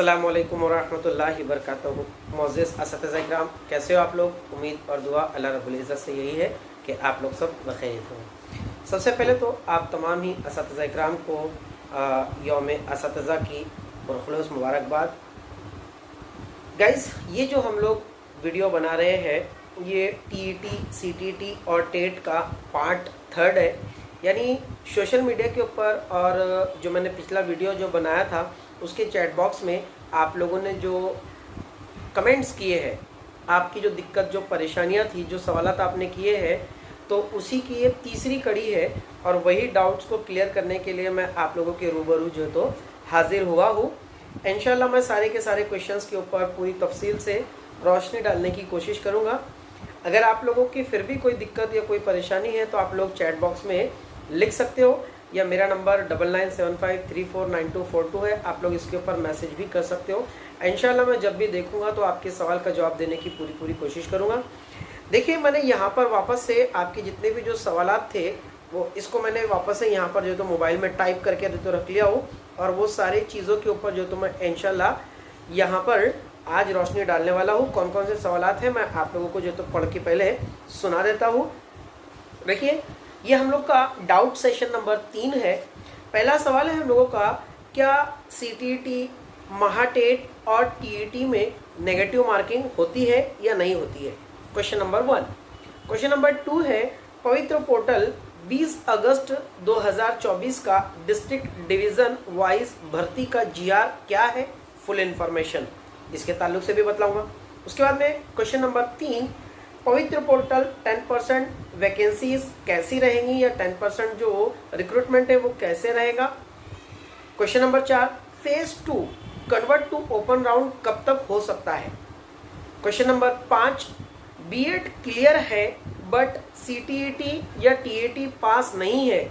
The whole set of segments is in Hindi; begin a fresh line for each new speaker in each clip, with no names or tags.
अस्सलाम वालेकुम वरहमतुल्लाहि वबरकातुहू। मोअज़्ज़िज़ असतिज़ा इकराम, कैसे हो आप लोग? उम्मीद और दुआ अल्लाह रब्बुल इज़्ज़त से यही है कि आप लोग सब बखैरियत हों। सबसे पहले तो आप तमाम ही असतिज़ा इकराम को यौम असतिज़ा की पुरखुलूस मुबारकबाद। गाइस, ये जो हम लोग वीडियो बना रहे हैं ये टीईटी, सीटीटी और टेट का पार्ट 3 है। यानी सोशल मीडिया के ऊपर और जो मैंने पिछला वीडियो जो बनाया था उसके चैट बॉक्स में आप लोगों ने जो कमेंट्स किए हैं, आपकी जो दिक्कत, जो परेशानियां थी, जो सवालात आपने किए हैं, तो उसी की ये तीसरी कड़ी है और वही डाउट्स को क्लियर करने के लिए मैं आप लोगों के रूबरू जो तो हाजिर हुआ हूँ। इंशाल्लाह मैं सारे के सारे क्वेश्चंस के ऊपर पूरी तफसील से रोशनी डालने की कोशिश करूँगा। अगर आप लोगों की फिर भी कोई दिक्कत या कोई परेशानी है तो आप लोग चैट बॉक्स में लिख सकते हो, या मेरा नंबर 9975349242 है, आप लोग इसके ऊपर मैसेज भी कर सकते हो। इंशाल्लाह मैं जब भी देखूंगा तो आपके सवाल का जवाब देने की पूरी कोशिश करूंगा। देखिए, मैंने यहाँ पर वापस से आपके जितने भी जो सवालात थे वो इसको मैंने वापस से यहाँ पर जो तो मोबाइल में टाइप करके तो रख लिया हो, और वो सारी चीज़ों के ऊपर जो तो मैं इंशाल्लाह यहाँ पर आज रोशनी डालने वाला हूँ। कौन कौन से सवालात हैं मैं आप लोगों को जो तो पढ़ के पहले सुना देता हूँ। देखिए, ये हम लोग का डाउट सेशन नंबर 3 है। पहला सवाल है हम लोगों का, क्या सीटीटी, महाटेट और टीईटी में नेगेटिव मार्किंग होती है या नहीं होती है? Question number 1। क्वेश्चन नंबर 2 है, पवित्र पोर्टल 20 अगस्त 2024 का डिस्ट्रिक्ट डिवीजन वाइज भर्ती का जीआर क्या है? फुल इंफॉर्मेशन इसके ताल्लुक से भी बतलाऊंगा। उसके बाद में क्वेश्चन नंबर 3, पवित्र पोर्टल 10% वैकेंसीज कैसी रहेंगी या 10% जो रिक्रूटमेंट है वो कैसे रहेगा। Question number 4, phase 2 convert to open round कब तक हो सकता है। क्वेश्चन नंबर 5, बीएड क्लियर है बट सीटीईटी या टीईटी पास नहीं है,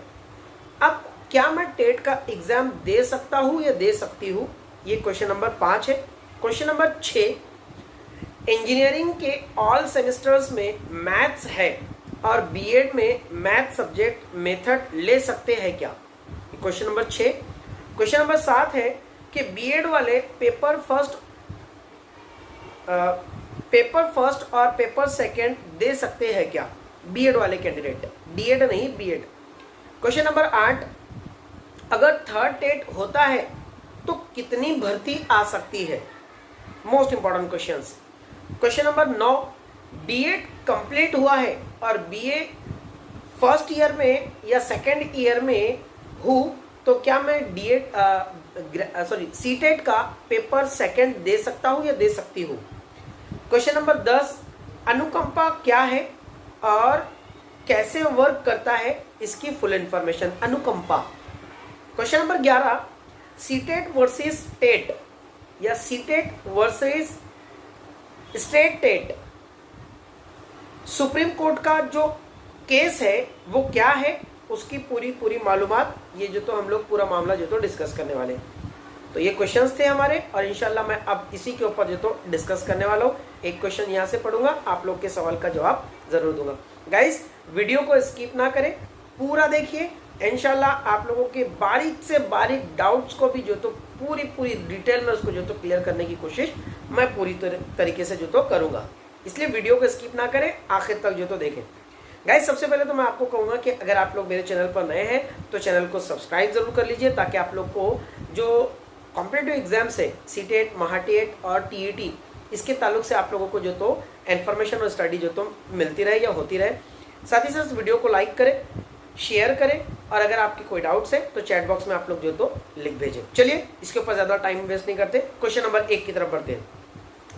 अब क्या मैं टेट का एग्जाम दे सकता हूँ या दे सकती हूँ? ये क्वेश्चन नंबर 5 है। क्वेश्चन नंबर 6, इंजीनियरिंग के ऑल सेमेस्टर्स में मैथ्स है और बीएड में मैथ सब्जेक्ट मेथड ले सकते हैं क्या? Question number 6। क्वेश्चन नंबर 7 है कि बीएड वाले पेपर फर्स्ट और पेपर सेकंड दे सकते हैं क्या? बीएड वाले कैंडिडेट, डीएड नहीं, बीएड। क्वेश्चन नंबर 8, अगर थर्ड टेट होता है तो कितनी भर्ती आ सकती है? Most important questions. Question number 9, BEd complete हुआ है और बीए फर्स्ट ईयर में या सेकंड ईयर में हूँ तो क्या मैं सीटेट का पेपर सेकंड दे सकता हूँ या दे सकती हूँ? क्वेश्चन नंबर 10, अनुकंपा क्या है और कैसे वर्क करता है, इसकी फुल इंफॉर्मेशन अनुकंपा। Question number 11, CTET versus TET या CTET versus state TET, supreme court का जो केस है वो क्या है, उसकी पूरी मालूमात, ये जो तो हम लोग पूरा मामला जो तो डिस्कस करने वाले। तो ये क्वेश्चंस थे हमारे और इंशाल्लाह मैं अब इसी के ऊपर जो तो डिस्कस करने वाला हूँ। एक क्वेश्चन यहाँ से पढ़ूंगा, आप लोग के सवाल का जवाब जरूर दूंगा। गाइस, वीडियो को स्किप ना करें, पूरा देखिए। इंशाल्लाह आप लोगों के बारीक से बारीक डाउट्स को भी जो तो पूरी डिटेल में उसको जो तो क्लियर करने की कोशिश मैं पूरी तरीके से जो तो करूँगा, इसलिए वीडियो को स्किप ना करें, आखिर तक जो तो देखें। गाइस, सबसे पहले तो मैं आपको कहूँगा कि अगर आप लोग मेरे चैनल पर नए हैं तो चैनल को सब्सक्राइब जरूर कर लीजिए, ताकि आप लोग को जो कॉम्पिटिटिव एग्जाम्स है सीटेट, महाटेट और टीईटी, इसके ताल्लुक से आप लोगों को जो तो इन्फॉर्मेशन और स्टडी जो तो मिलती रहे या होती रहे। साथ ही साथ वीडियो को लाइक करें, शेयर करें, और अगर आपके कोई डाउट्स है तो चैट बॉक्स में आप लोग जो तो लिख भेजें। चलिए, इसके ऊपर ज़्यादा टाइम वेस्ट नहीं करते, क्वेश्चन नंबर 1 की तरफ बढ़ते हैं।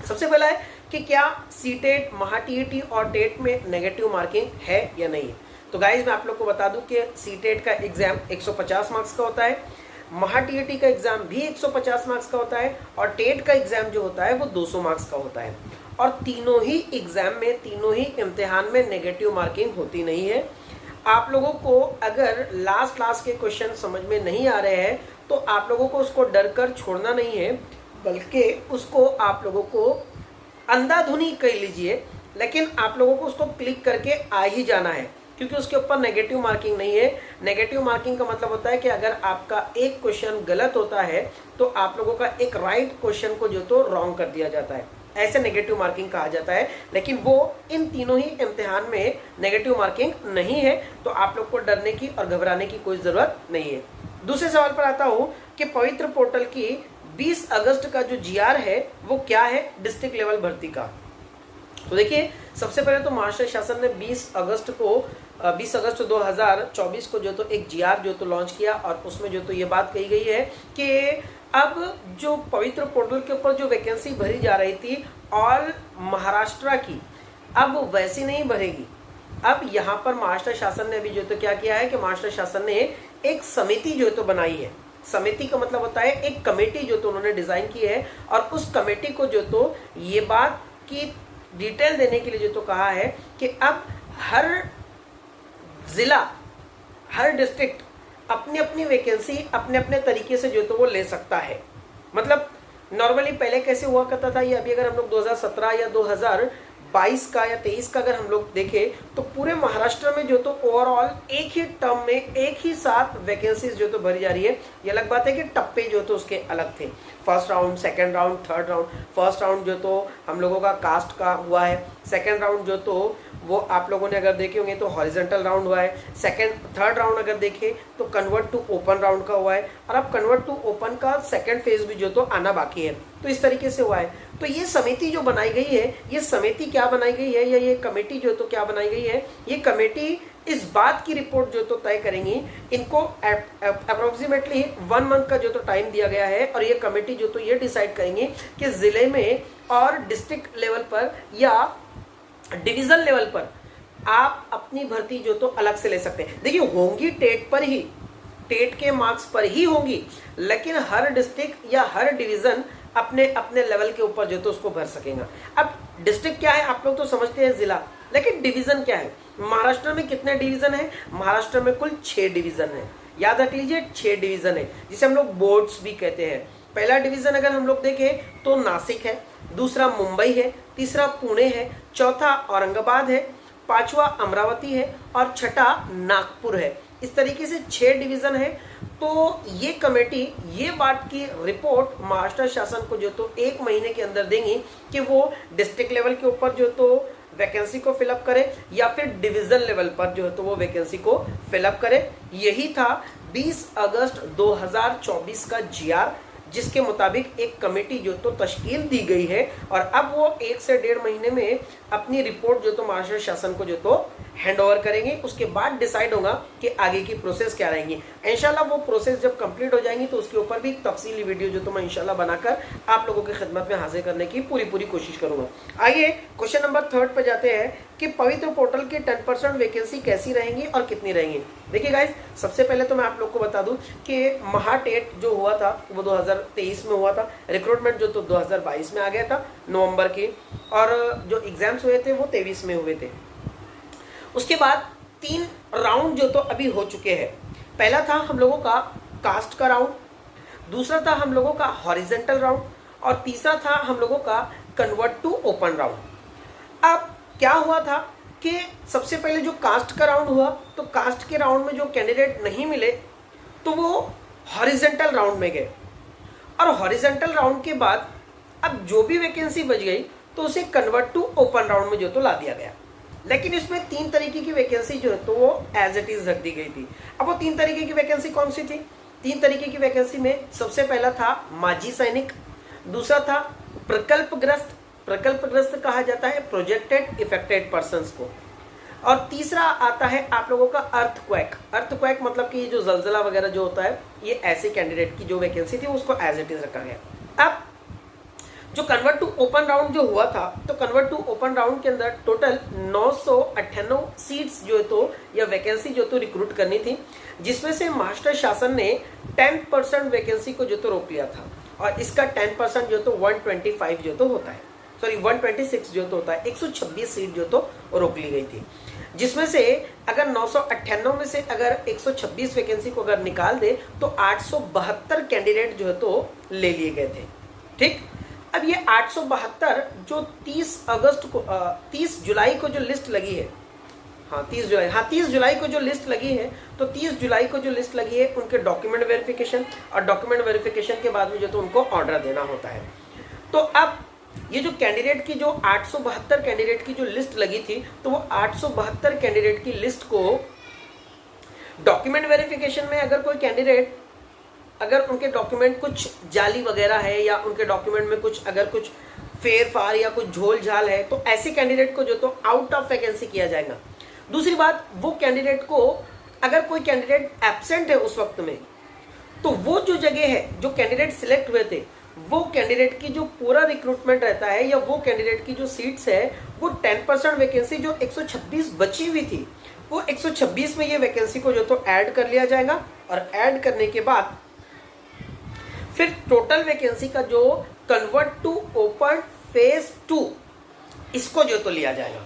सबसे पहला है कि क्या सीटेट, महाटीईटी और टेट में नेगेटिव मार्किंग है या नहीं है? तो गाइज, मैं आप लोग को बता दूं कि सीटेट का एग्जाम 150 मार्क्स का होता है, महाटीईटी का एग्जाम भी 150 मार्क्स का होता है, और टेट का एग्जाम जो होता है वो 200 मार्क्स का होता है। और तीनों ही एग्जाम में, तीनों ही इम्तिहान में नेगेटिव मार्किंग होती नहीं है। आप लोगों को अगर लास्ट के क्वेश्चन समझ में नहीं आ रहे हैं तो आप लोगों को उसको डर कर छोड़ना नहीं है, बल्कि उसको आप लोगों को अंधाधुनी कर लीजिए, लेकिन आप लोगों को उसको क्लिक करके आ ही जाना है, क्योंकि उसके ऊपर नेगेटिव मार्किंग नहीं है। नेगेटिव मार्किंग का मतलब होता है कि अगर आपका एक क्वेश्चन गलत होता है तो आप लोगों का एक राइट क्वेश्चन को जो तो रॉन्ग कर दिया जाता है, ऐसे नेगेटिव मार्किंग कहा जाता है। लेकिन वो इन तीनों ही इम्तिहान में नेगेटिव मार्किंग नहीं है, तो आप लोग को डरने की और घबराने की कोई ज़रूरत नहीं है। दूसरे सवाल पर आता हूँ कि पवित्र पोर्टल की 20 अगस्त का जो जीआर है वो क्या है डिस्ट्रिक्ट लेवल भर्ती का। तो देखिए, सबसे पहले तो महाराष्ट्र शासन ने 20 अगस्त 2024 को जो तो एक जीआर जो तो लॉन्च किया, और उसमें जो तो ये बात कही गई है कि अब जो पवित्र पोर्टल के ऊपर जो वैकेंसी भरी जा रही थी ऑल महाराष्ट्र की, अब वैसी नहीं भरेगी। अब यहाँ पर महाराष्ट्र शासन ने अभी जो तो क्या किया है कि महाराष्ट्र शासन ने एक समिति जो तो बनाई है। समिति का मतलब होता है एक कमेटी जो तो उन्होंने डिजाइन की है, और उस कमेटी को जो तो ये बात की डिटेल देने के लिए जो तो कहा है कि अब हर जिला, हर डिस्ट्रिक्ट अपनी अपनी वैकेंसी अपने अपने तरीके से जो तो वो ले सकता है। मतलब नॉर्मली पहले कैसे हुआ करता था, ये अभी अगर हम लोग 2017 या 2022 का या 23 का अगर हम लोग देखें तो पूरे महाराष्ट्र में जो तो ओवरऑल एक ही टर्म में एक ही साथ वैकेंसीज जो तो भरी जा रही है। ये अलग बात है कि टप्पे जो तो उसके अलग थे, first round, second round, third round. First round जो तो हम लोगों का कास्ट का हुआ है, सेकंड राउंड जो तो वो आप लोगों ने अगर देखे होंगे तो हॉरिजॉन्टल राउंड हुआ है, थर्ड राउंड अगर देखें तो कन्वर्ट टू ओपन राउंड का हुआ है, और अब कन्वर्ट टू ओपन का सेकंड फेज भी जो तो आना बाकी है। तो इस तरीके से हुआ है। तो ये समिति जो बनाई गई है, ये समिति क्या बनाई गई है, या ये कमेटी जो तो क्या बनाई गई है, ये कमेटी इस बात की रिपोर्ट जो तो तय करेंगी। इनको अप्रोक्सीमेटली 1 मंथ का जो तो टाइम दिया गया है, और ये कमेटी जो तो ये डिसाइड करेंगी कि जिले में और डिस्ट्रिक्ट लेवल पर या डिवीजन लेवल पर आप अपनी भर्ती जो तो अलग से ले सकते हैं। देखिए, होंगी टेट पर ही, टेट के मार्क्स पर ही होंगी, लेकिन हर डिस्ट्रिक्ट या हर डिवीजन अपने अपने लेवल के ऊपर जो तो उसको भर सकेगा। अब डिस्ट्रिक्ट क्या है आप लोग तो समझते हैं, जिला, लेकिन डिवीजन क्या है। महाराष्ट्र में कितने डिवीजन है? महाराष्ट्र में कुल 6 डिवीजन है। याद रख लीजिए, 6 डिवीजन है, जिसे हम लोग बोर्ड्स भी कहते हैं। पहला डिवीजन अगर हम लोग देखें तो नासिक है, दूसरा मुंबई है, तीसरा पुणे है, चौथा औरंगाबाद है, पांचवा अमरावती है, और छठा नागपुर है। इस तरीके से 6 डिवीजन है। तो ये कमेटी ये बात की रिपोर्ट महाराष्ट्र शासन को जो तो 1 महीने के अंदर देंगी कि वो डिस्ट्रिक्ट लेवल के ऊपर जो तो वैकेंसी को फिलअप करे, या फिर डिवीजन लेवल पर जो है तो वो वैकेंसी को फिलअप करे। यही था 20 अगस्त 2024 का जीआर, जिसके मुताबिक एक कमेटी जो तो तश्कील दी गई है, और अब वो 1 से 1.5 महीने में अपनी रिपोर्ट जो तो महाराष्ट्र शासन को जो तो हैंड ओवर करेंगे। उसके बाद डिसाइड होगा कि आगे की प्रोसेस क्या रहेंगी। इंशाल्लाह वो प्रोसेस जब कंप्लीट हो जाएंगी तो उसके ऊपर भी एक तफसीली वीडियो जो तो मैं इंशाल्लाह बनाकर आप लोगों की खिदमत में हाजिर करने की पूरी कोशिश करूंगा। आइए क्वेश्चन नंबर 3 पर जाते हैं कि पवित्र पोर्टल की 10% वैकेंसी कैसी रहेंगी और कितनी रहेंगी। देखिए गाइज, सबसे पहले तो मैं आप लोग को बता दूं कि महाटेट जो हुआ था वो 2023 में हुआ था, रिक्रूटमेंट जो तो 2022 में आ गया था नवंबर के, और जो एग्जाम्स हुए थे वो 23 में हुए थे। उसके बाद 3 राउंड जो तो अभी हो चुके हैं। पहला था हम लोगों का कास्ट का राउंड, दूसरा था हम लोगों का हॉरिजॉन्टल राउंड, और तीसरा था हम लोगों का कन्वर्ट टू ओपन राउंड। अब क्या हुआ था कि सबसे पहले जो कास्ट का राउंड हुआ, तो कास्ट के राउंड में जो कैंडिडेट नहीं मिले तो वो हॉरिजॉन्टल राउंड में गए, और हॉरिजॉन्टल राउंड के बाद अब जो भी वैकेंसी बच गई तो उसे कन्वर्ट टू ओपन राउंड में जो तो ला दिया गया। लेकिन इसमें 3 तरीके की वैकेंसी जो है तो वो एज इट इज रख दी गई थी। अब वो 3 तरीके की वैकेंसी कौन सी थी? 3 तरीके की वैकेंसी में सबसे पहला था माजी सैनिक, दूसरा था प्रकल्पग्रस्त, प्रकल्पग्रस्त कहा जाता है प्रोजेक्टेड इफेक्टेड पर्संस को, और तीसरा आता है आप लोगों का अर्थक्वेक। अर्थक्वेक मतलब कि ये जो जलजला वगैरह जो होता है, ये ऐसे कैंडिडेट की जो वैकेंसी थी उसको एज इट इज रखा गया। अब जो कन्वर्ट टू ओपन राउंड जो हुआ था, तो कन्वर्ट टू ओपन राउंड के अंदर टोटल 998 सीट्स जो है तो या वैकेंसी जो तो रिक्रूट करनी थी, जिसमें से महाराष्ट्र शासन ने 10% वैकेंसी को जो तो रोक लिया था, और इसका 10% जो तो 125 जो तो होता है, सॉरी 126 जो तो होता है, 126 सीट जो तो रोक ली गई थी। जिसमें से अगर 998 में से अगर 126 वैकेंसी को अगर निकाल दे तो 872 कैंडिडेट जो है तो ले लिए गए थे। ठीक, अब ये 872 जो 30 जुलाई को जो लिस्ट लगी है, हाँ 30 जुलाई, हाँ 30 जुलाई को जो लिस्ट लगी है, तो 30 जुलाई को जो लिस्ट लगी है उनके डॉक्यूमेंट वेरिफिकेशन, और डॉक्यूमेंट वेरिफिकेशन के बाद में जो तो उनको ऑर्डर देना होता है। तो अब ये जो कैंडिडेट की जो 872 कैंडिडेट की जो लिस्ट लगी थी, तो वो 872 कैंडिडेट की लिस्ट को डॉक्यूमेंट वेरिफिकेशन में अगर कोई कैंडिडेट, अगर उनके डॉक्यूमेंट कुछ जाली वगैरह है या उनके डॉक्यूमेंट में कुछ अगर कुछ फेर फार या कुछ झोल झाल है, तो ऐसे कैंडिडेट को जो तो आउट ऑफ वैकेंसी किया जाएगा। दूसरी बात, वो कैंडिडेट को अगर कोई कैंडिडेट एब्सेंट है उस वक्त में, तो वो जो जगह है, जो कैंडिडेट सिलेक्ट हुए थे, वो कैंडिडेट की जो पूरा रिक्रूटमेंट रहता है या वो कैंडिडेट की जो सीट्स है, वो 10% वैकेंसी जो 126 बची हुई थी, वो 126 में ये वैकेंसी को जो तो ऐड कर लिया जाएगा, और ऐड करने के बाद फिर टोटल वैकेंसी का जो कन्वर्ट टू ओपन फेज 2 इसको जो तो लिया जाएगा।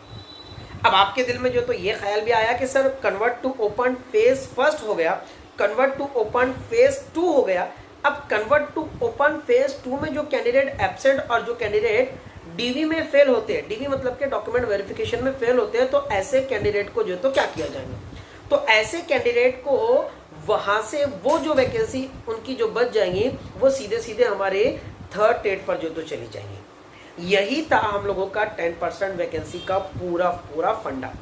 अब आपके दिल में जो तो ये ख्याल भी आया कि sir convert to open phase first हो गया, कन्वर्ट टू ओपन फेज 2 हो गया, अब कन्वर्ट टू ओपन फेज 2 में जो कैंडिडेट एब्सेंट और जो कैंडिडेट डीवी में फेल होते हैं, डीवी मतलब के डॉक्यूमेंट वेरिफिकेशन में फेल होते हैं, तो ऐसे कैंडिडेट को जो तो क्या किया जाएगा, तो ऐसे कैंडिडेट को वहां से वो जो वैकेंसी उनकी जो बच जाएंगी, वो सीधे सीधे हमारे थर्ड टेट पर जो तो चली जाएंगी। यही था हम लोगों का 10% वैकेंसी का पूरा पूरा फंडा।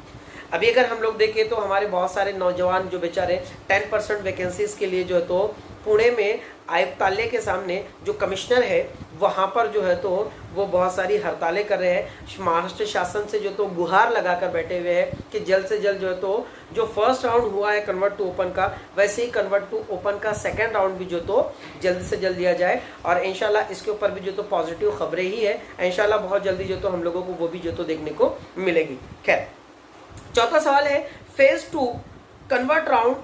अभी अगर हम लोग देखें तो हमारे बहुत सारे नौजवान जो बेचारे 10% वैकेंसीज के लिए जो है तो पुणे में आयुक्तालय के सामने जो कमिश्नर है वहाँ पर जो है तो वो बहुत सारी हड़तालें कर रहे हैं, महाराष्ट्र शासन से जो तो गुहार लगाकर बैठे हुए हैं कि जल्द से जल्द जो है तो जो फर्स्ट राउंड हुआ है कन्वर्ट टू ओपन का, वैसे ही कन्वर्ट टू ओपन का सेकंड राउंड भी जो तो जल्द से जल्द दिया जाए, और इंशाल्लाह इसके ऊपर भी जो तो पॉजिटिव खबरें ही है, इंशाल्लाह बहुत जल्दी जो तो हम लोगों को वो भी जो तो देखने को मिलेगी। खैर, चौथा सवाल है फेज 2 कन्वर्ट राउंड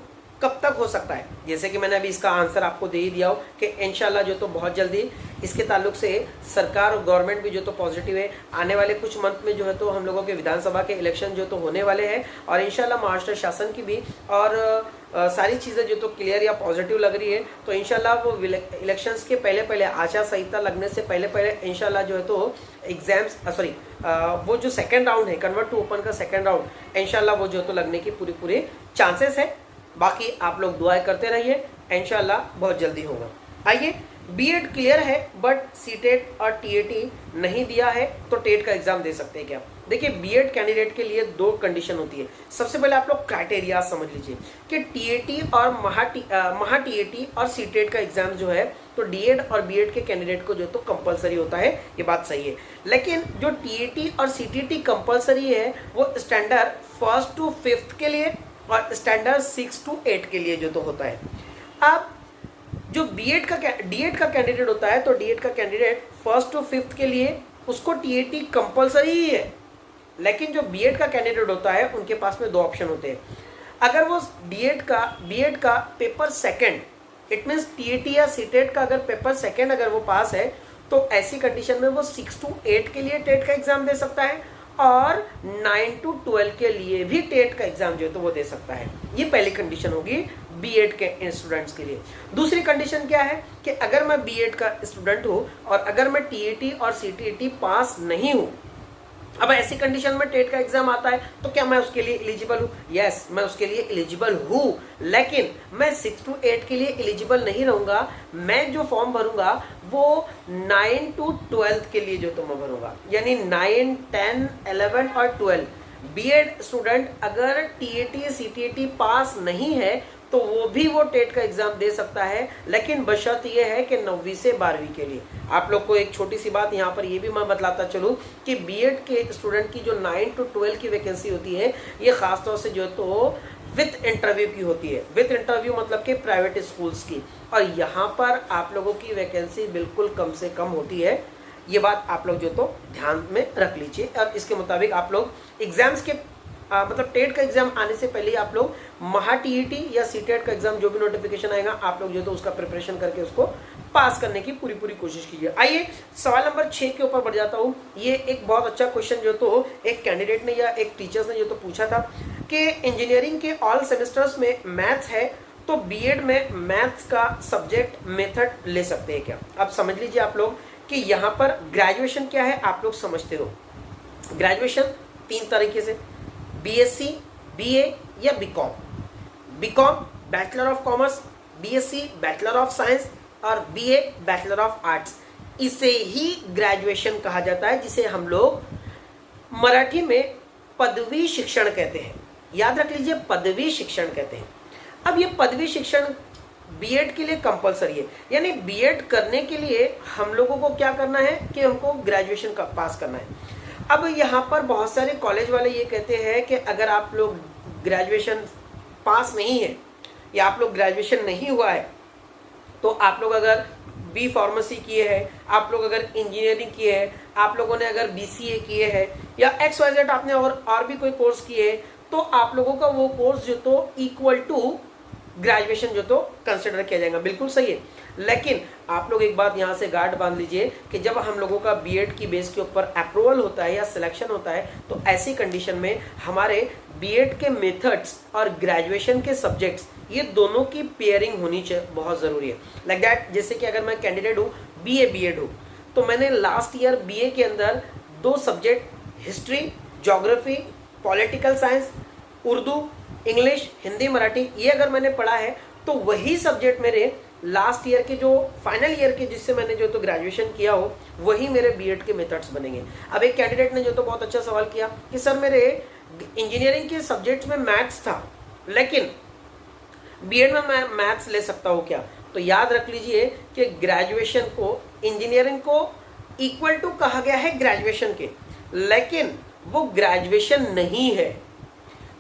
कब तक हो सकता है। जैसे कि मैंने अभी इसका आंसर आपको दे ही दिया हो कि इंशाल्लाह जो तो बहुत जल्दी इसके ताल्लुक से सरकार और गवर्नमेंट भी जो तो पॉजिटिव है। आने वाले कुछ मंथ में जो है तो हम लोगों के विधानसभा के इलेक्शन जो तो होने वाले हैं, और इंशाल्लाह महाराष्ट्र शासन की भी और सारी चीज़ें जो तो क्लियर या पॉजिटिव लग रही है, तो इंशाल्लाह वो इलेक्शंस के पहले पहले, आचार संहिता लगने से पहले पहले इंशाल्लाह जो है तो एग्जाम्स वो जो सेकेंड राउंड है कन्वर्ट टू ओपन का सेकेंड राउंड, इंशाल्लाह वो जो तो लगने की पूरे चांसेस है। बाकी आप लोग दुआएं करते रहिए, इंशाल्लाह बहुत जल्दी होगा। आइए, बीएड क्लियर है बट सीटेट और टीएटी नहीं दिया है, तो टेट का एग्जाम दे सकते हैं क्या। देखिए, बीएड कैंडिडेट के लिए 2 कंडीशन होती है। सबसे पहले आप लोग क्राइटेरिया समझ लीजिए कि टीएटी और महा टीएटी और सीटेट का एग्जाम जो है तो डीएड और बीएड के कैंडिडेट को जो तो कंपलसरी होता है, ये बात सही है। लेकिन जो टीएटी और सीटीटी कंपलसरी है वो स्टैंडर्ड 1st to 5th के लिए और स्टैंडर्ड 6 to 8 के लिए जो तो होता है। अब जो डीएड का कैंडिडेट होता है, तो डीएड का कैंडिडेट 1st to 5th के लिए उसको टीएटी कंपलसरी ही है, लेकिन जो बीएड का कैंडिडेट होता है उनके पास में 2 ऑप्शन होते हैं। अगर वो बीएड का paper second, it means TAT या सीटेट का अगर पेपर सेकंड अगर वो पास है, तो ऐसी कंडीशन में वो 6 to 8 के लिए टेट का एग्जाम दे सकता है, और 9 to 12 के लिए भी टेट का एग्जाम जो है तो वो दे सकता है। ये पहली कंडीशन होगी बीएड के स्टूडेंट्स के लिए। दूसरी कंडीशन क्या है कि अगर मैं बीएड का स्टूडेंट हूँ और अगर मैं टीएटी और सीटीटी पास नहीं हूँ, अब ऐसी कंडीशन में टेट का एग्जाम आता है, तो क्या मैं उसके लिए एलिजिबल हूँ? यस, मैं उसके लिए एलिजिबल हूँ, लेकिन मैं 6 to 8 के लिए एलिजिबल नहीं रहूंगा। मैं जो फॉर्म भरूंगा वो 9 to 12 के लिए जो तो मैं भरूंगा, यानी 9, 10, 11 और 12। बीएड स्टूडेंट अगर टीएटी सीटीटी पास नहीं है तो वो भी वो टेट का एग्जाम दे सकता है, लेकिन बशर्त ये है कि 9वीं से 12वीं के लिए। आप लोग को एक छोटी सी बात यहाँ पर ये भी मैं बतलाता चलूँ कि बीएड के स्टूडेंट की जो 9 to 12 की वैकेंसी होती है, ये खासतौर से जो तो विथ इंटरव्यू की होती है। विथ इंटरव्यू मतलब कि प्राइवेट स्कूल्स की, और यहाँ पर आप लोगों की वैकेंसी बिल्कुल कम से कम होती है। ये बात आप लोग जो तो ध्यान में रख लीजिए, और इसके मुताबिक आप लोग एग्जाम्स के मतलब टेट का एग्जाम आने से पहले आप लोग महा टीईटी या सीटेट का एग्जाम जो भी नोटिफिकेशन आएगा, आप लोग जो तो उसका प्रिपरेशन करके उसको पास करने की पूरी कोशिश कीजिए। आइए, सवाल नंबर 6 के ऊपर बढ़ जाता हूँ। ये एक बहुत अच्छा क्वेश्चन जो तो एक कैंडिडेट ने या एक टीचर्स ने जो तो पूछा था कि इंजीनियरिंग के ऑल सेमेस्टर्स में मैथ्स है, तो बीएड में मैथ्स का सब्जेक्ट मेथड ले सकते हैं क्या। अब समझ लीजिए आप लोग कि यहाँ पर ग्रेजुएशन क्या है, आप लोग समझते हो। ग्रेजुएशन 3 तरीके से, बीएससी, बीए या BCom. BCom bachelor of commerce, BSc bachelor of science और बीए बैचलर ऑफ आर्ट्स, इसे ही ग्रेजुएशन कहा जाता है, जिसे हम लोग मराठी में पदवी शिक्षण कहते हैं। याद रख लीजिए, पदवी शिक्षण कहते हैं। अब ये पदवी शिक्षण बीएड के लिए कंपलसरी है, यानी बीएड करने के लिए हम लोगों को क्या करना है कि हमको ग्रेजुएशन का पास करना है। अब यहाँ पर बहुत सारे कॉलेज वाले ये कहते हैं कि अगर आप लोग ग्रेजुएशन पास नहीं है या आप लोग ग्रेजुएशन नहीं हुआ है, तो आप लोग अगर बी फार्मेसी किए हैं, आप लोग अगर इंजीनियरिंग किए हैं, आप लोगों ने अगर बीसीए किए हैं या XYZ आपने और भी कोई कोर्स किए, तो आप लोगों का वो कोर्स जो तो इक्वल टू ग्रेजुएशन जो तो कंसिडर किया जाएगा। बिल्कुल सही है, लेकिन आप लोग एक बात यहाँ से गार्ड बांध लीजिए कि जब हम लोगों का बीएड की बेस के ऊपर अप्रूवल होता है या सिलेक्शन होता है, तो ऐसी कंडीशन में हमारे बीएड के मेथड्स और ग्रेजुएशन के सब्जेक्ट्स, ये दोनों की पेयरिंग होनी चाहिए, बहुत ज़रूरी है। लाइक दैट, जैसे कि अगर मैं कैंडिडेट हूँ, बीए बीएड हूँ, तो मैंने लास्ट ईयर बीए के अंदर 2 subject, history, geography, political science, Urdu, English, Hindi, Marathi, ये अगर मैंने पढ़ा है, तो वही सब्जेक्ट मेरे लास्ट ईयर के जो फाइनल ईयर के जिससे मैंने जो तो ग्रेजुएशन किया हो, वही मेरे बीएड के मेथड्स बनेंगे। अब एक कैंडिडेट ने जो तो बहुत अच्छा सवाल किया कि सर मेरे इंजीनियरिंग के सब्जेक्ट्स में मैथ्स था, लेकिन बीएड में मैं मैथ्स ले सकता हूँ क्या? तो याद रख लीजिए कि ग्रेजुएशन को, इंजीनियरिंग को इक्वल टू कहा गया है ग्रेजुएशन के, लेकिन वो ग्रेजुएशन नहीं है।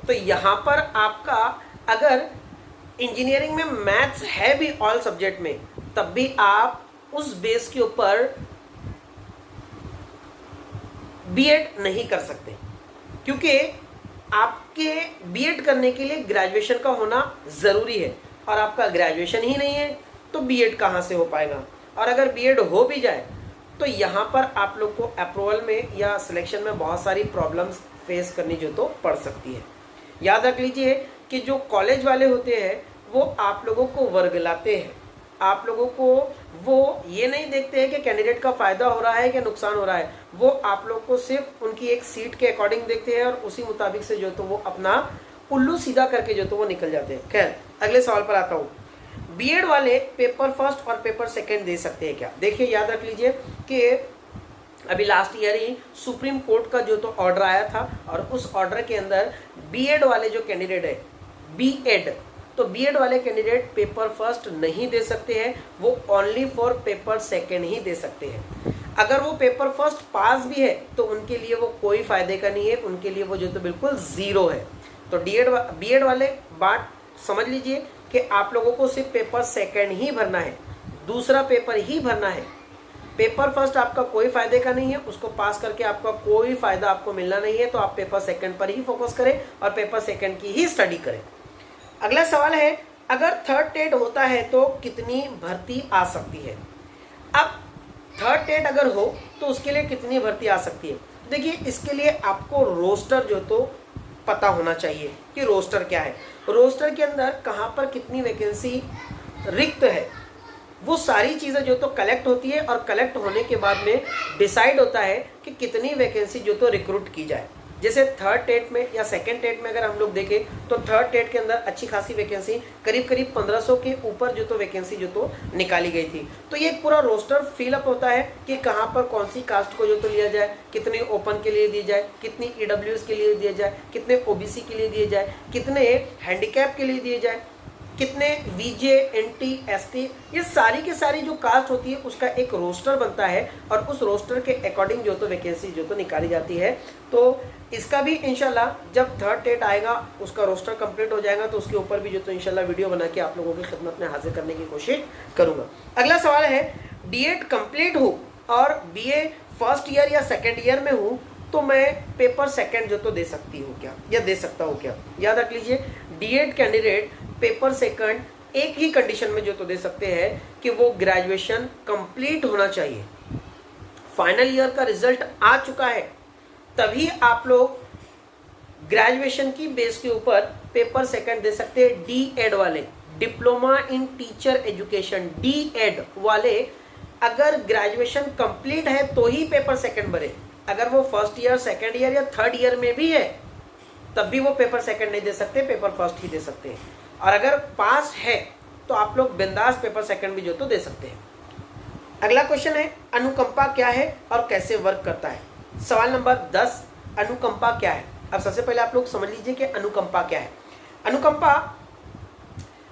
तो यहाँ पर आपका अगर इंजीनियरिंग में मैथ्स है भी ऑल सब्जेक्ट में, तब भी आप उस बेस के ऊपर बीएड नहीं कर सकते, क्योंकि आपके बीएड करने के लिए ग्रेजुएशन का होना ज़रूरी है, और आपका ग्रेजुएशन ही नहीं है तो बीएड कहाँ से हो पाएगा। और अगर बीएड हो भी जाए तो यहाँ पर आप लोग को अप्रूवल में या सिलेक्शन में बहुत सारी प्रॉब्लम्स फेस करनी जो तो पड़ सकती है। याद रख लीजिए कि जो कॉलेज वाले होते हैं वो आप लोगों को वर्गलाते हैं, आप लोगों को वो ये नहीं देखते हैं कि कैंडिडेट का फ़ायदा हो रहा है कि नुकसान हो रहा है, वो आप लोग को सिर्फ उनकी एक सीट के अकॉर्डिंग देखते हैं और उसी मुताबिक से जो तो वो अपना उल्लू सीधा करके जो तो वो निकल जाते हैं। खैर, अगले सवाल पर आता हूँ। बीएड वाले पेपर फर्स्ट और पेपर सेकेंड दे सकते हैं क्या? देखिए, याद रख लीजिए कि अभी लास्ट ईयर ही सुप्रीम कोर्ट का जो तो ऑर्डर आया था, और उस ऑर्डर के अंदर बीएड वाले जो कैंडिडेट है, बीएड, तो बीएड वाले कैंडिडेट पेपर फर्स्ट नहीं दे सकते हैं, वो ओनली फॉर पेपर सेकेंड ही दे सकते हैं। अगर वो पेपर फर्स्ट पास भी है तो उनके लिए वो कोई फायदे का नहीं है, उनके लिए वो जो तो बिल्कुल ज़ीरो है। तो बीएड वाले बात समझ लीजिए कि आप लोगों को सिर्फ पेपर सेकेंड ही भरना है, दूसरा पेपर ही भरना है। पेपर फर्स्ट आपका कोई फायदे का नहीं है, उसको पास करके आपका कोई फायदा आपको मिलना नहीं है, तो आप पेपर सेकंड पर ही फोकस करें और पेपर सेकंड की ही स्टडी करें। अगला सवाल है, अगर थर्ड टेट होता है तो कितनी भर्ती आ सकती है? अब थर्ड टेट अगर हो तो उसके लिए कितनी भर्ती आ सकती है? देखिए, इसके लिए आपको रोस्टर जो तो पता होना चाहिए कि रोस्टर क्या है, रोस्टर के अंदर कहाँ पर कितनी वैकेंसी रिक्त है, वो सारी चीज़ें जो तो कलेक्ट होती है, और कलेक्ट होने के बाद में डिसाइड होता है कि कितनी वैकेंसी जो तो रिक्रूट की जाए। जैसे थर्ड टेट में या सेकंड टेट में अगर हम लोग देखें तो थर्ड टेट के अंदर अच्छी खासी वैकेंसी, करीब 1500 के ऊपर जो तो वैकेंसी जो तो निकाली गई थी। तो ये एक पूरा रोस्टर फिलअप होता है कि कहाँ पर कौन सी कास्ट को जो तो लिया जाए, कितने ओपन के लिए दी जाए, कितनी ईडब्ल्यूएस के लिए दिया जाए, कितने ओबीसी के लिए दिए जाए, कितने हैंडीकैप के लिए दिए जाए, कितने वीजे, एनटी, एसटी, ये सारी की सारी जो कास्ट होती है उसका एक रोस्टर बनता है, और उस रोस्टर के अकॉर्डिंग जो तो वैकेंसी जो तो निकाली जाती है। तो इसका भी इंशाल्लाह जब थर्ड टेट आएगा, उसका रोस्टर कंप्लीट हो जाएगा, तो उसके ऊपर भी जो तो इंशाल्लाह वीडियो बना के आप लोगों की खिदमत में हाजिर करने की कोशिश करूँगा। अगला सवाल है, डीएड कंप्लीट हो और बीए फर्स्ट ईयर या सेकेंड ईयर में हूँ, तो मैं पेपर सेकेंड जो तो दे सकती हूँ क्या, या दे सकता हूँ क्या? याद रख लीजिए, डीएड कैंडिडेट पेपर सेकंड एक ही कंडीशन में जो तो दे सकते हैं कि वो ग्रेजुएशन कंप्लीट होना चाहिए, फाइनल ईयर का रिजल्ट आ चुका है, तभी आप लोग ग्रेजुएशन की बेस के ऊपर पेपर सेकंड दे सकते हैं। डीएड वाले, diploma in teacher education, DEd वाले अगर ग्रेजुएशन कंप्लीट है तो ही पेपर सेकंड भरे। अगर वो फर्स्ट ईयर, सेकंड ईयर या थर्ड ईयर में भी है तब भी वो पेपर सेकंड नहीं दे सकते, पेपर फर्स्ट ही दे सकते हैं। और अगर पास है तो आप लोग बिंदास पेपर सेकंड भी जो तो दे सकते हैं। अगला क्वेश्चन है, अनुकंपा क्या है और कैसे वर्क करता है। सवाल नंबर 10, अनुकंपा क्या है। अब सबसे पहले आप लोग समझ लीजिए कि अनुकंपा क्या है। अनुकंपा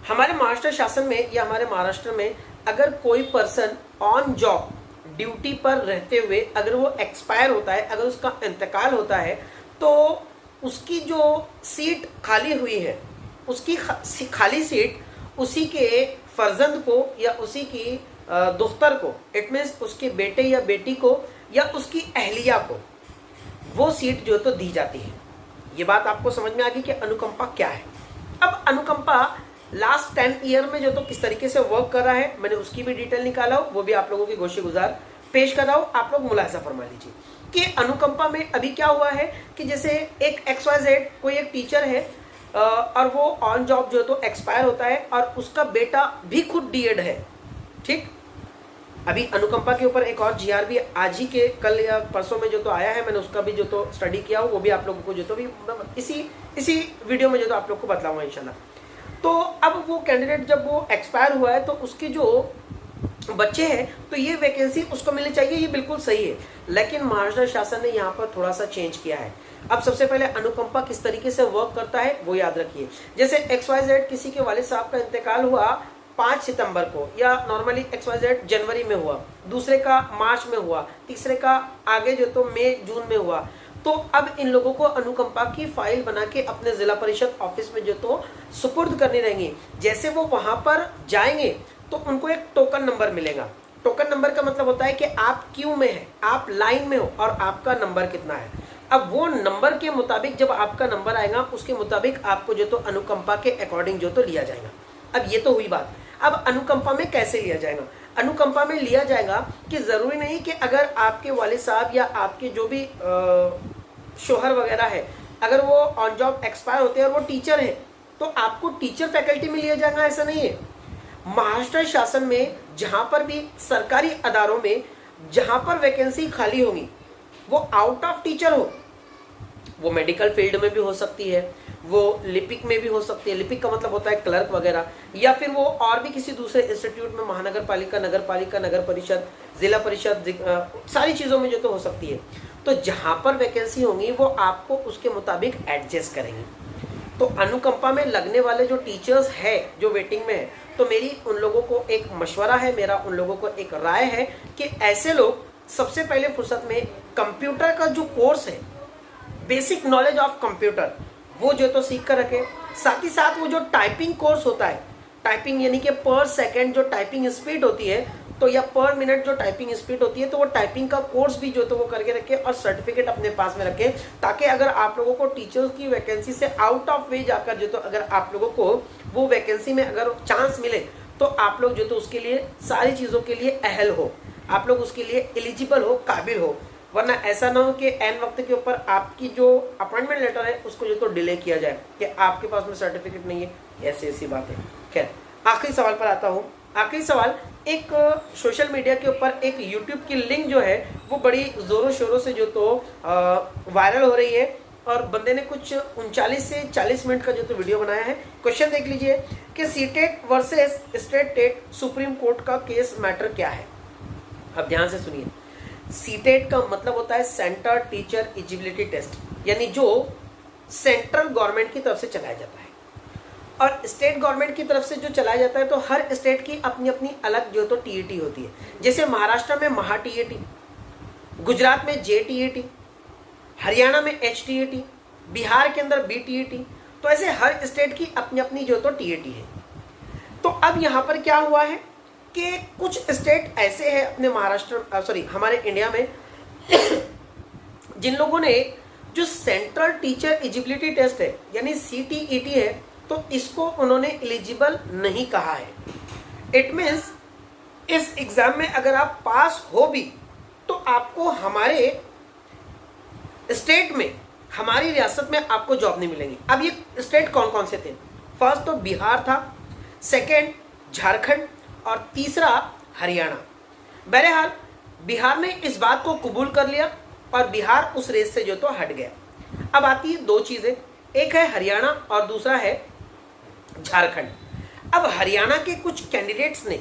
हमारे महाराष्ट्र शासन में या हमारे महाराष्ट्र में अगर कोई पर्सन ऑन जॉब ड्यूटी पर रहते हुए अगर वो एक्सपायर होता है, अगर उसका इंतकाल होता है, तो उसकी जो सीट खाली हुई है, उसकी खाली सीट उसी के फर्जंद को या उसी की दुख्तर को, इट मीन्स उसके बेटे या बेटी को या उसकी अहलिया को वो सीट जो तो दी जाती है। ये बात आपको समझ में आ गई कि अनुकंपा क्या है। अब अनुकंपा लास्ट 10 ईयर में जो तो किस तरीके से वर्क कर रहा है, मैंने उसकी भी डिटेल निकाला हो, वो भी आप लोगों की गोशी गुजार पेश कर रहा हूं। आप लोग मुलाहिजा फरमा लीजिए कि अनुकंपा में अभी क्या हुआ है कि जैसे एक XYZ कोई एक टीचर है और वो ऑन जॉब जो तो एक्सपायर होता है और उसका बेटा भी खुद डीएड है, ठीक। अभी अनुकंपा के ऊपर एक और GR भी आज ही के कल या परसों में जो तो आया है, मैंने उसका भी जो तो स्टडी किया हो, वो भी आप लोगों को जो तो भी इसी वीडियो में जो तो आप लोग को बताऊंगा इंशाल्लाह। तो अब वो कैंडिडेट जब वो एक्सपायर हुआ है तो उसके जो बच्चे हैं तो ये वैकेंसी उसको मिलनी चाहिए, ये बिल्कुल सही है। लेकिन महाराष्ट्र शासन ने यहाँ पर थोड़ा सा चेंज किया है। अब सबसे पहले अनुकंपा किस तरीके से वर्क करता है वो याद रखिए। जैसे XYZ किसी के वालिद साहब का इंतकाल हुआ 5 सितंबर को, या नॉर्मली XYZ जनवरी में हुआ, दूसरे का मार्च में हुआ, तीसरे का आगे जो तो मई जून में हुआ, तो अब इन लोगों को अनुकंपा की फाइल बना के अपने जिला परिषद ऑफिस में जो तो सुपुर्द करनी रहेंगी। जैसे वो वहां पर जाएंगे तो उनको एक टोकन नंबर मिलेगा। टोकन नंबर का मतलब होता है कि आप क्यू में है, आप लाइन में हो और आपका नंबर कितना है। अब वो नंबर के मुताबिक जब आपका नंबर आएगा उसके मुताबिक आपको जो तो अनुकंपा के अकॉर्डिंग जो तो लिया जाएगा। अब ये तो हुई बात। अब अनुकंपा में कैसे लिया जाएगा। अनुकंपा में लिया जाएगा कि जरूरी नहीं कि अगर आपके वालिद साहब या आपके जो भी शोहर वगैरह है, अगर वो ऑन जॉब एक्सपायर होते हैं और वो टीचर है तो आपको टीचर फैकल्टी में लिया जाएगा, ऐसा नहीं है। महाराष्ट्र शासन में जहां पर भी सरकारी अदारों में जहां पर वैकेंसी खाली होगी वो आउट ऑफ टीचर हो, वो मेडिकल फील्ड में भी हो सकती है, वो लिपिक में भी हो सकती है। लिपिक का मतलब होता है क्लर्क वगैरह, या फिर वो और भी किसी दूसरे इंस्टीट्यूट में महानगर पालिका, नगर पालिका, नगर परिषद, जिला परिषद, सारी चीज़ों में जो तो हो सकती है। तो जहां पर वैकेंसी होंगी वो आपको उसके मुताबिक एडजस्ट करेंगे। तो अनुकंपा में लगने वाले जो टीचर्स है जो वेटिंग में है, तो मेरी उन लोगों को एक मशवरा है, मेरा उन लोगों को एक राय है कि ऐसे लोग सबसे पहले फुर्सत में कंप्यूटर का जो कोर्स है, बेसिक नॉलेज ऑफ कंप्यूटर, वो जो तो सीख कर रखें। साथ ही साथ वो जो टाइपिंग कोर्स होता है, टाइपिंग यानी कि पर सेकंड जो टाइपिंग स्पीड होती है, तो या पर मिनट जो टाइपिंग स्पीड होती है, तो वो टाइपिंग का कोर्स भी जो तो वो करके रखे और सर्टिफिकेट अपने पास में रखे, ताकि अगर आप लोगों को टीचर्स की वैकेंसी से आउट ऑफ वे जाकर जो तो अगर आप लोगों को वो वैकेंसी में अगर चांस मिले तो आप लोग जो तो उसके लिए सारी चीज़ों के लिए अहल हो, आप लोग उसके लिए एलिजिबल हो, काबिल हो। वरना ऐसा ना हो कि एन वक्त के ऊपर आपकी जो अपॉइंटमेंट लेटर है उसको जो तो डिले किया जाए कि आपके पास में सर्टिफिकेट नहीं है, ऐसी बात है। खैर, आखिरी सवाल पर आता हूँ। आखिरी सवाल, एक सोशल मीडिया के ऊपर एक यूट्यूब की लिंक जो है वो बड़ी ज़ोरों शोरों से जो तो वायरल हो रही है और बंदे ने कुछ 39 से 40 मिनट का जो तो वीडियो बनाया है। क्वेश्चन देख लीजिए कि CTET versus state TET supreme court का केस मैटर क्या है। अब ध्यान से सुनिए। सीटेट का मतलब होता है सेंटर टीचर एलिजिबिलिटी टेस्ट, यानी जो सेंट्रल गवर्नमेंट की तरफ से चलाया जाता है और स्टेट गवर्नमेंट की तरफ से जो चलाया जाता है। तो हर स्टेट की अपनी अपनी अलग जो तो टीईटी होती है। जैसे महाराष्ट्र में महा टीईटी, गुजरात में JTET, हरियाणा में HTET, बिहार के अंदर BTET, तो ऐसे हर स्टेट की अपनी अपनी जो तो टीईटी है। तो अब यहाँ पर क्या हुआ है कि कुछ स्टेट ऐसे हैं अपने हमारे इंडिया में जिन लोगों ने जो सेंट्रल टीचर एलिजिबिलिटी टेस्ट है यानी CTET है, तो इसको उन्होंने एलिजिबल नहीं कहा है। इट मीन्स इस एग्जाम में अगर आप पास हो भी तो आपको हमारे स्टेट में, हमारी रियासत में आपको जॉब नहीं मिलेगी। अब ये स्टेट कौन कौन से थे? फर्स्ट तो बिहार था, सेकेंड झारखंड और तीसरा हरियाणा। बहरहाल बिहार ने इस बात को कबूल कर लिया और बिहार उस रेस से जो तो हट गया। अब आती है दो चीज़ें, एक है हरियाणा और दूसरा है झारखंड। अब हरियाणा के कुछ कैंडिडेट्स ने,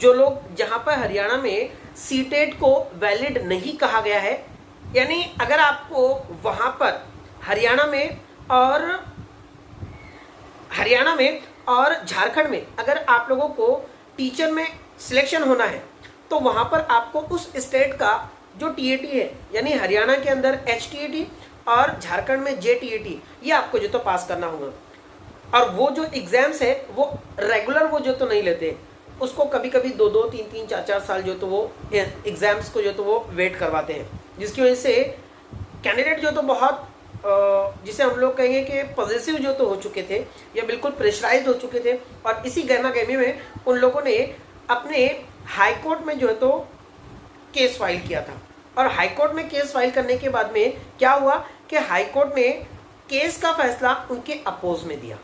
जो लोग जहां पर हरियाणा में सीटेट को वैलिड नहीं कहा गया है, यानी अगर आपको वहां पर हरियाणा में और झारखंड में अगर आप लोगों को टीचर में सिलेक्शन होना है, तो वहां पर आपको उस स्टेट का जो टीएटी है, यानी हरियाणा के अंदर एचटीईटी और झारखंड में जेटीईटी, ये आपको जो तो पास करना होगा। और वो जो एग्जाम्स है वो रेगुलर वो जो तो नहीं लेते, उसको कभी कभी 2-2, 3-3, 4-4 साल जो तो वो एग्जाम्स को जो तो वो वेट करवाते हैं, जिसकी वजह से कैंडिडेट जो तो बहुत जिसे हम लोग कहेंगे कि पॉजिटिव जो तो हो चुके थे या बिल्कुल प्रेशराइज हो चुके थे। और इसी गहमा गहमी में उन लोगों ने अपने हाई कोर्ट में जो है तो केस फाइल किया था। और हाई कोर्ट में केस फाइल करने के बाद में क्या हुआ कि हाई कोर्ट ने केस का फैसला उनके अपोज में दिया।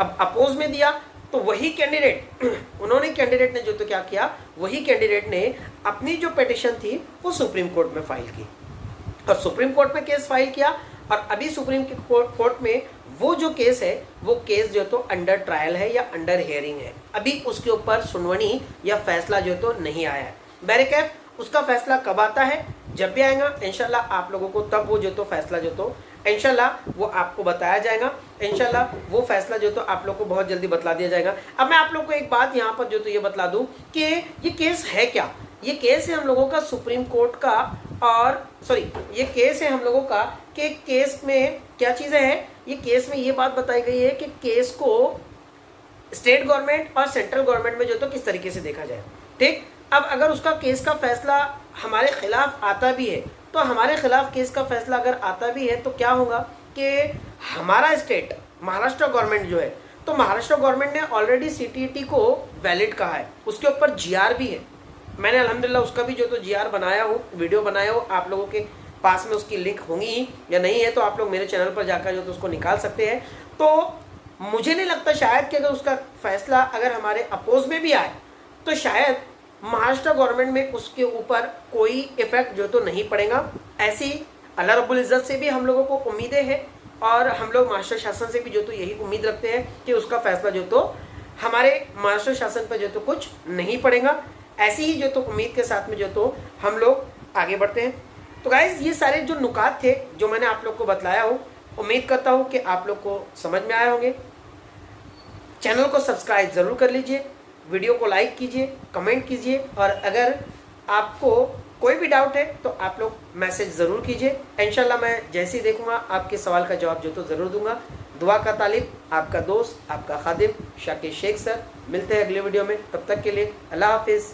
अब अपोज में दिया तो वही कैंडिडेट ने जो तो क्या किया, वही कैंडिडेट ने अपनी जो पिटीशन थी वो सुप्रीम कोर्ट में फाइल की और सुप्रीम कोर्ट में केस फाइल किया। और अभी सुप्रीम कोर्ट में वो जो केस है वो केस जो तो अंडर ट्रायल है या अंडर हियरिंग है। अभी उसके ऊपर सुनवाई या फैसला जो तो नहीं आया है। बैरिकेड उसका फैसला कब आता है, जब भी आएगा इंशाल्लाह आप लोगों को तब वो जो तो फैसला जो तो इंशाल्लाह वो आपको बताया जाएगा। इंशाल्लाह वो फैसला जो तो आप लोग को बहुत जल्दी बतला दिया जाएगा। अब मैं आप लोग को एक बात यहाँ पर जो तो ये बतला दूं कि ये केस है क्या। ये केस है हम लोगों का सुप्रीम कोर्ट का, और ये केस है हम लोगों का कि केस में क्या चीज़ें हैं। ये केस में ये बात बताई गई है कि केस को स्टेट गवर्नमेंट और सेंट्रल गवर्नमेंट में जो तो किस तरीके से देखा जाए। ठीक, अब अगर उसका केस का फैसला हमारे खिलाफ आता भी है, तो हमारे खिलाफ केस का फैसला अगर आता भी है तो क्या होगा कि हमारा स्टेट महाराष्ट्र गवर्नमेंट जो है, तो महाराष्ट्र गवर्नमेंट ने ऑलरेडी सीटीईटी को वैलिड कहा है, उसके ऊपर जीआर भी है। मैंने अल्हम्दुलिल्लाह उसका भी जो तो जीआर बनाया हो, वीडियो बनाया हो, आप लोगों के पास में उसकी लिंक होंगी या नहीं है तो आप लोग मेरे चैनल पर जाकर जो तो उसको निकाल सकते हैं। तो मुझे नहीं लगता शायद कि अगर उसका फैसला अगर हमारे अपोज में भी आए तो शायद महाराष्ट्र गवर्नमेंट में उसके ऊपर कोई इफेक्ट जो तो नहीं पड़ेगा। ऐसी अल्लाह रब्बुल इज़्ज़त से भी हम लोगों को उम्मीदें हैं और हम लोग महाराष्ट्र शासन से भी जो तो यही उम्मीद रखते हैं कि उसका फैसला जो तो हमारे महाराष्ट्र शासन पर जो तो कुछ नहीं पड़ेगा। ऐसी ही जो तो उम्मीद के साथ में जो तो हम लोग आगे बढ़ते हैं। तो गाइज़ ये सारे जो नुकात थे जो मैंने आप लोग को बतलाया हो, उम्मीद करता हूँ कि आप लोग को समझ में आए होंगे। चैनल को सब्सक्राइब ज़रूर कर लीजिए, वीडियो को लाइक कीजिए, कमेंट कीजिए, और अगर आपको कोई भी डाउट है तो आप लोग मैसेज ज़रूर कीजिए। इंशाल्लाह मैं जैसे ही देखूंगा आपके सवाल का जवाब जो तो ज़रूर दूंगा। दुआ का तालिब, आपका दोस्त, आपका खादिम शाकिर शेख सर। मिलते हैं अगले वीडियो में, तब तक के लिए अल्लाह हाफिज़।